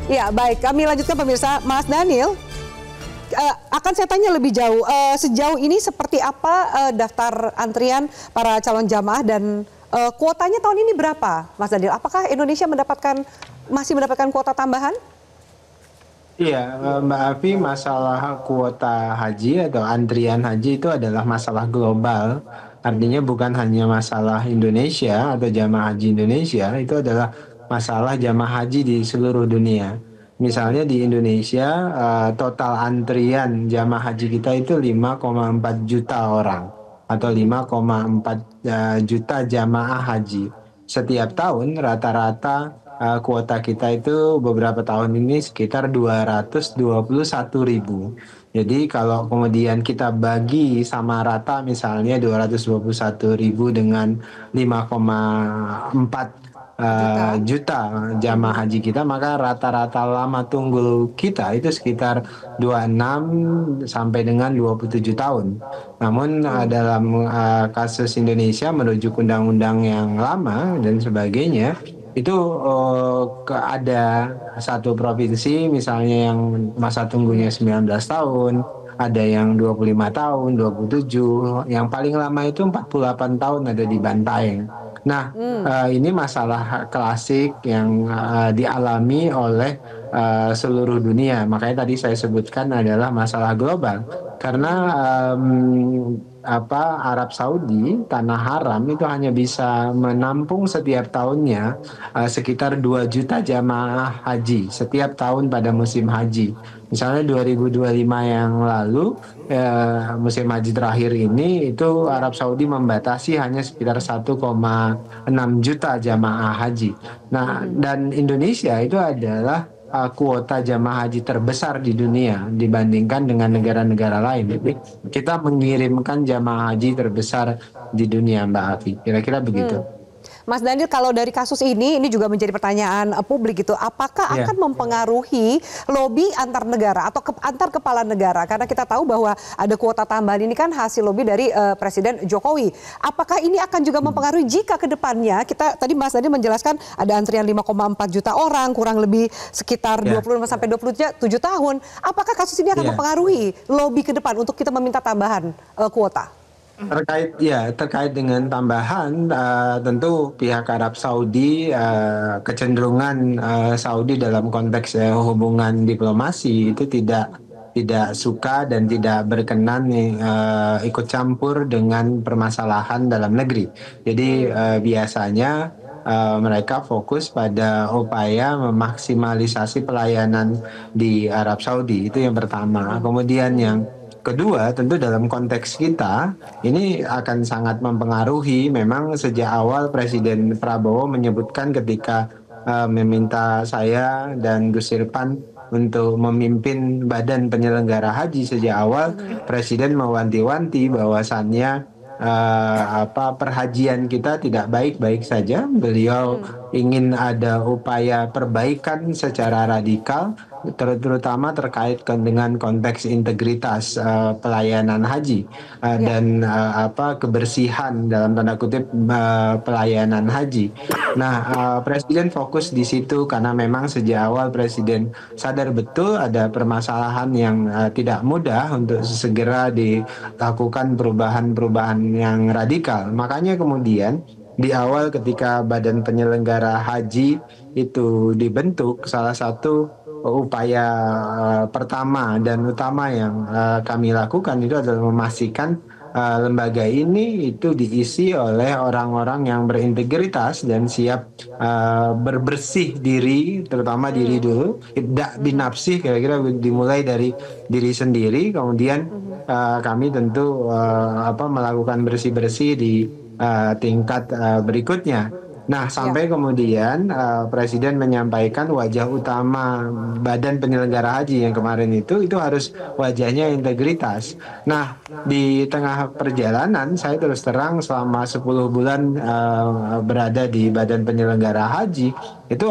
Ya, baik. Kami lanjutkan pemirsa. Mas Daniel, akan saya tanya lebih jauh. Sejauh ini seperti apa daftar antrian para calon jamaah dan kuotanya tahun ini berapa, Mas Daniel? Apakah Indonesia masih mendapatkan kuota tambahan? Iya, Mbak Afi, masalah kuota haji atau antrian haji itu adalah masalah global. Artinya bukan hanya masalah Indonesia atau jamaah haji Indonesia, itu adalah masalah jamaah haji di seluruh dunia. Misalnya di Indonesia, total antrian jamaah haji kita itu 5,4 juta orang atau 5,4 juta jamaah haji. Setiap tahun rata-rata kuota kita itu beberapa tahun ini sekitar 221.000. Jadi kalau kemudian kita bagi sama rata misalnya 221.000 dengan 5,4 Juta. juta jamaah haji kita, maka rata-rata lama tunggu kita itu sekitar 26 sampai dengan 27 tahun. Namun dalam kasus Indonesia merujuk undang-undang yang lama dan sebagainya, itu ada satu provinsi misalnya yang masa tunggunya 19 tahun, ada yang 25 tahun, 27, yang paling lama itu 48 tahun ada di Bantaeng. Nah, ini masalah klasik yang dialami oleh seluruh dunia. Makanya tadi saya sebutkan adalah masalah global. Karena Arab Saudi, tanah haram itu hanya bisa menampung setiap tahunnya sekitar 2 juta jamaah haji setiap tahun pada musim haji. Misalnya 2025 yang lalu, musim haji terakhir ini itu Arab Saudi membatasi hanya sekitar 1,6 juta jamaah haji. Nah, dan Indonesia itu adalah kuota jamaah haji terbesar di dunia dibandingkan dengan negara-negara lain. Jadi kita mengirimkan jamaah haji terbesar di dunia, Mbak Afi. Kira-kira begitu. Mas Daniel, kalau dari kasus ini juga menjadi pertanyaan publik gitu, apakah Ya. akan mempengaruhi lobby antar negara atau antar kepala negara? Karena kita tahu bahwa ada kuota tambahan ini kan hasil lobby dari Presiden Jokowi. Apakah ini akan juga mempengaruhi jika ke depannya, tadi Mas Daniel menjelaskan ada antrian 5,4 juta orang, kurang lebih sekitar 25 sampai 27 tahun. Apakah kasus ini akan mempengaruhi lobby ke depan untuk kita meminta tambahan kuota? Terkait dengan tambahan, tentu pihak Arab Saudi, kecenderungan Saudi dalam konteks hubungan diplomasi itu tidak suka dan tidak berkenan ikut campur dengan permasalahan dalam negeri. Jadi biasanya mereka fokus pada upaya memaksimalisasi pelayanan di Arab Saudi, itu yang pertama. Kemudian yang kedua, tentu dalam konteks kita, ini akan sangat mempengaruhi. Memang sejak awal Presiden Prabowo menyebutkan ketika meminta saya dan Gus Irfan untuk memimpin badan penyelenggara haji sejak awal, Presiden mewanti-wanti bahwasannya perhajian kita tidak baik-baik saja. Beliau ingin ada upaya perbaikan secara radikal, terutama terkait dengan konteks integritas pelayanan haji dan kebersihan dalam tanda kutip pelayanan haji. Nah, Presiden fokus di situ karena memang sejak awal Presiden sadar betul ada permasalahan yang tidak mudah untuk segera dilakukan perubahan-perubahan yang radikal. Makanya kemudian di awal ketika Badan Penyelenggara Haji itu dibentuk, salah satu upaya pertama dan utama yang kami lakukan itu adalah memastikan lembaga ini itu diisi oleh orang-orang yang berintegritas dan siap berbersih diri, terutama diri dulu, tidak binafsih, kira-kira dimulai dari diri sendiri. Kemudian kami tentu melakukan bersih-bersih di tingkat berikutnya. Nah, sampai kemudian Presiden menyampaikan wajah utama Badan Penyelenggara Haji yang kemarin itu harus wajahnya integritas. Nah, di tengah perjalanan saya terus terang selama 10 bulan berada di Badan Penyelenggara Haji itu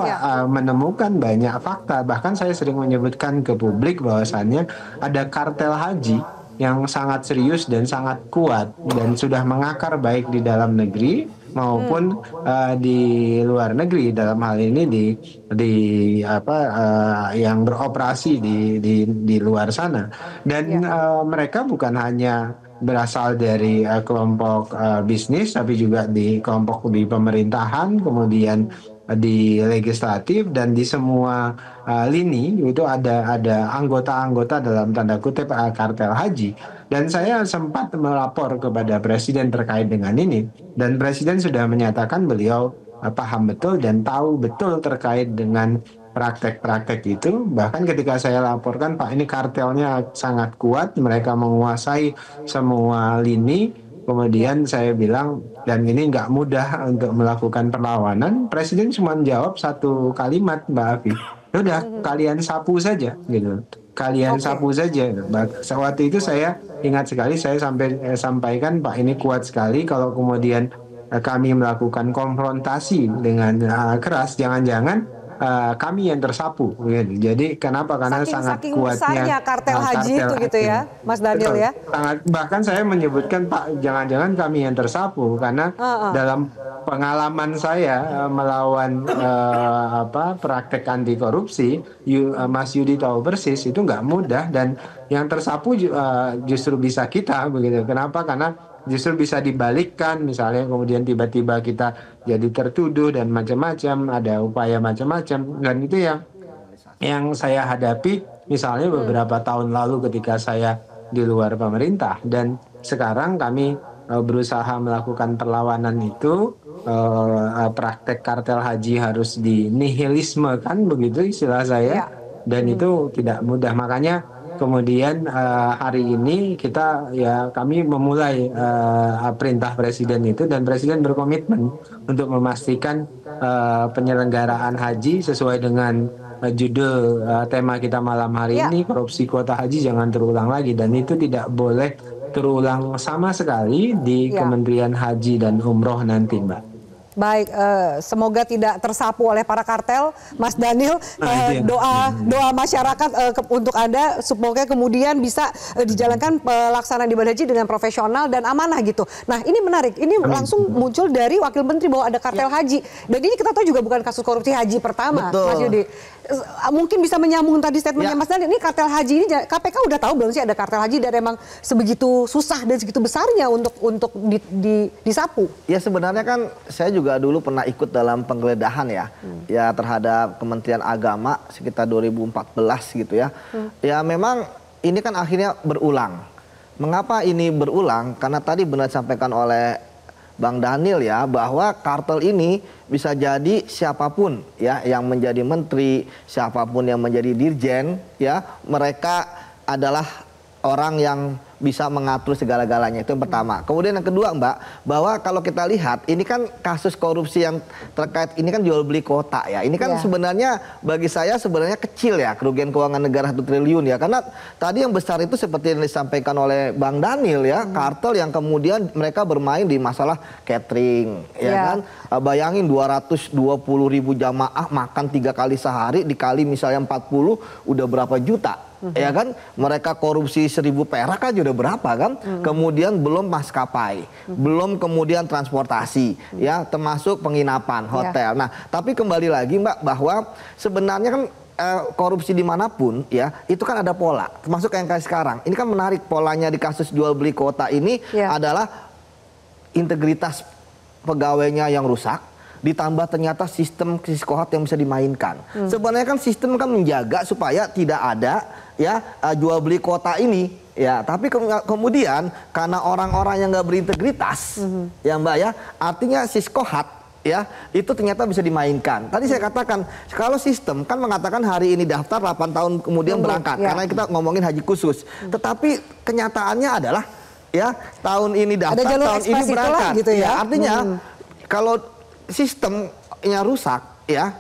menemukan banyak fakta. Bahkan saya sering menyebutkan ke publik bahwasannya ada kartel haji yang sangat serius dan sangat kuat dan sudah mengakar baik di dalam negeri maupun di luar negeri, dalam hal ini di yang beroperasi di luar sana. Dan mereka bukan hanya berasal dari kelompok bisnis, tapi juga di kelompok di pemerintahan, kemudian di legislatif, dan di semua lini itu ada anggota-anggota dalam tanda kutip kartel haji. Dan saya sempat melapor kepada presiden terkait dengan ini, dan presiden sudah menyatakan beliau paham betul dan tahu betul terkait dengan praktek-praktek itu. Bahkan ketika saya laporkan, Pak, ini kartelnya sangat kuat, mereka menguasai semua lini. Kemudian saya bilang, dan ini nggak mudah untuk melakukan perlawanan. Presiden cuma jawab satu kalimat, Mbak Afi. Udah, kalian sapu saja, gitu. Kalian sapu saja. Waktu itu saya ingat sekali, saya sampaikan, Pak, ini kuat sekali. Kalau kemudian kami melakukan konfrontasi dengan keras, jangan-jangan kami yang tersapu, gitu. Jadi kenapa? Karena sangat kuatnya kartel haji itu, gitu ya, Mas Daniel. Betul. Ya. Bahkan saya menyebutkan, Pak, jangan-jangan kami yang tersapu, karena dalam pengalaman saya melawan praktek anti korupsi, Mas Yudi tahu persis itu nggak mudah, dan yang tersapu justru bisa kita, begitu. Kenapa? Karena justru bisa dibalikkan, misalnya kemudian tiba-tiba kita jadi tertuduh dan macam-macam, ada upaya macam-macam. Dan itu yang saya hadapi misalnya beberapa tahun lalu ketika saya di luar pemerintah, dan sekarang kami berusaha melakukan perlawanan itu. Praktek kartel haji harus dinihilisme, kan begitu istilah saya, dan itu tidak mudah. Makanya kemudian hari ini kami memulai perintah presiden itu, dan presiden berkomitmen untuk memastikan penyelenggaraan haji sesuai dengan judul tema kita malam hari ini, korupsi kuota haji jangan terulang lagi, dan itu tidak boleh terulang sama sekali di Kementerian Haji dan Umroh nanti, Mbak. Baik, semoga tidak tersapu oleh para kartel, Mas Daniel. Doa masyarakat untuk Anda, semoga kemudian bisa dijalankan pelaksanaan ibadah haji dengan profesional dan amanah, gitu. Nah, ini menarik. Ini langsung muncul dari Wakil Menteri bahwa ada kartel haji. Dan ini kita tahu juga bukan kasus korupsi haji pertama, Mas Yudi. Mungkin bisa menyambung tadi statementnya Mas Daniel. Ini kartel haji ini, KPK udah tahu belum sih ada kartel haji, dan emang sebegitu susah dan segitu besarnya untuk disapu? Ya, sebenarnya kan saya juga dulu pernah ikut dalam penggeledahan ya terhadap Kementerian Agama sekitar 2014 gitu ya. Ya memang ini kan akhirnya berulang. Mengapa ini berulang? Karena tadi benar disampaikan oleh Bang Daniel ya, bahwa kartel ini bisa jadi siapapun ya yang menjadi menteri, siapapun yang menjadi dirjen ya, mereka adalah orang yang bisa mengatur segala-galanya. Itu yang pertama. Kemudian yang kedua, Mbak, bahwa kalau kita lihat ini kan kasus korupsi yang terkait ini kan jual beli kuota ya. Ini kan sebenarnya bagi saya sebenarnya kecil ya, kerugian keuangan negara 1 triliun ya. Karena tadi yang besar itu seperti yang disampaikan oleh Bang Daniel ya, kartel yang kemudian mereka bermain di masalah catering ya kan. Bayangin 220.000 jamaah makan 3 kali sehari, dikali misalnya 40 udah berapa juta. Ya kan, mereka korupsi 1.000 perak aja udah berapa kan. Kemudian belum maskapai, belum kemudian transportasi ya, termasuk penginapan, hotel. Nah, tapi kembali lagi, Mbak, bahwa sebenarnya kan korupsi dimanapun ya, itu kan ada pola, termasuk yang kayak sekarang. Ini kan menarik, polanya di kasus jual beli kuota ini adalah integritas pegawainya yang rusak, ditambah ternyata sistem psikopat yang bisa dimainkan. Sebenarnya kan sistem kan menjaga supaya tidak ada ya jual beli kuota ini ya, tapi kemudian karena orang-orang yang nggak berintegritas ya, Mbak ya, artinya psikopat ya, itu ternyata bisa dimainkan. Tadi saya katakan kalau sistem kan mengatakan hari ini daftar 8 tahun kemudian berangkat karena kita ngomongin haji khusus, tetapi kenyataannya adalah ya tahun ini daftar, tahun ini berangkat gitu ya. Artinya kalau sistemnya rusak ya,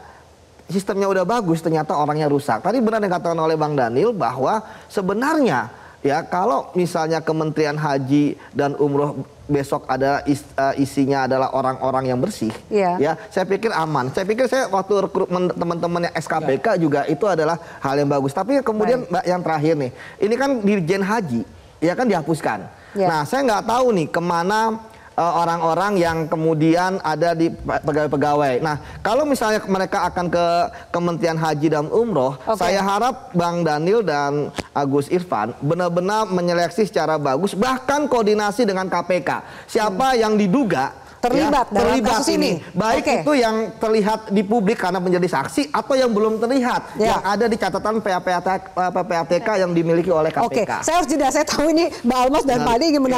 sistemnya udah bagus ternyata orangnya rusak. Tadi benar yang dikatakan oleh Bang Daniel bahwa sebenarnya ya kalau misalnya Kementerian Haji dan Umroh besok ada isinya adalah orang-orang yang bersih ya, saya pikir aman. Saya pikir saya waktu rekrutmen teman-teman yang SKPK juga itu adalah hal yang bagus. Tapi kemudian Mbak, yang terakhir nih, ini kan Dirjen Haji ya kan dihapuskan. Nah, saya nggak tahu nih kemana orang-orang yang kemudian ada di pegawai-pegawai. Nah, kalau misalnya mereka akan ke Kementerian Haji dan Umroh, saya harap Bang Daniel dan Agus Irfan benar-benar menyeleksi secara bagus, bahkan koordinasi dengan KPK. Siapa yang diduga terlibat dalam kasus ini, baik itu yang terlihat di publik karena menjadi saksi atau yang belum terlihat yang ada di catatan PPATK yang dimiliki oleh KPK. Saya harus jeda. Saya tahu ini Mbak Almas dan Pak Adi ingin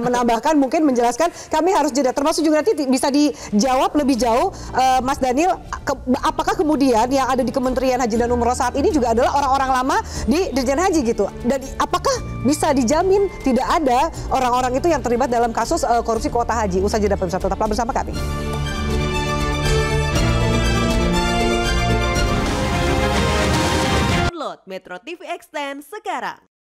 menambahkan, mungkin menjelaskan. Kami harus jeda. Termasuk juga nanti bisa dijawab lebih jauh, Mas Daniel, apakah kemudian yang ada di Kementerian Haji dan Umroh saat ini juga adalah orang-orang lama di Dirjen Haji gitu? Dan apakah bisa dijamin tidak ada orang-orang itu yang terlibat dalam kasus korupsi kuota haji? Usai jeda pemirsa, tetaplah bersama kami. Download Metro TV Extend sekarang.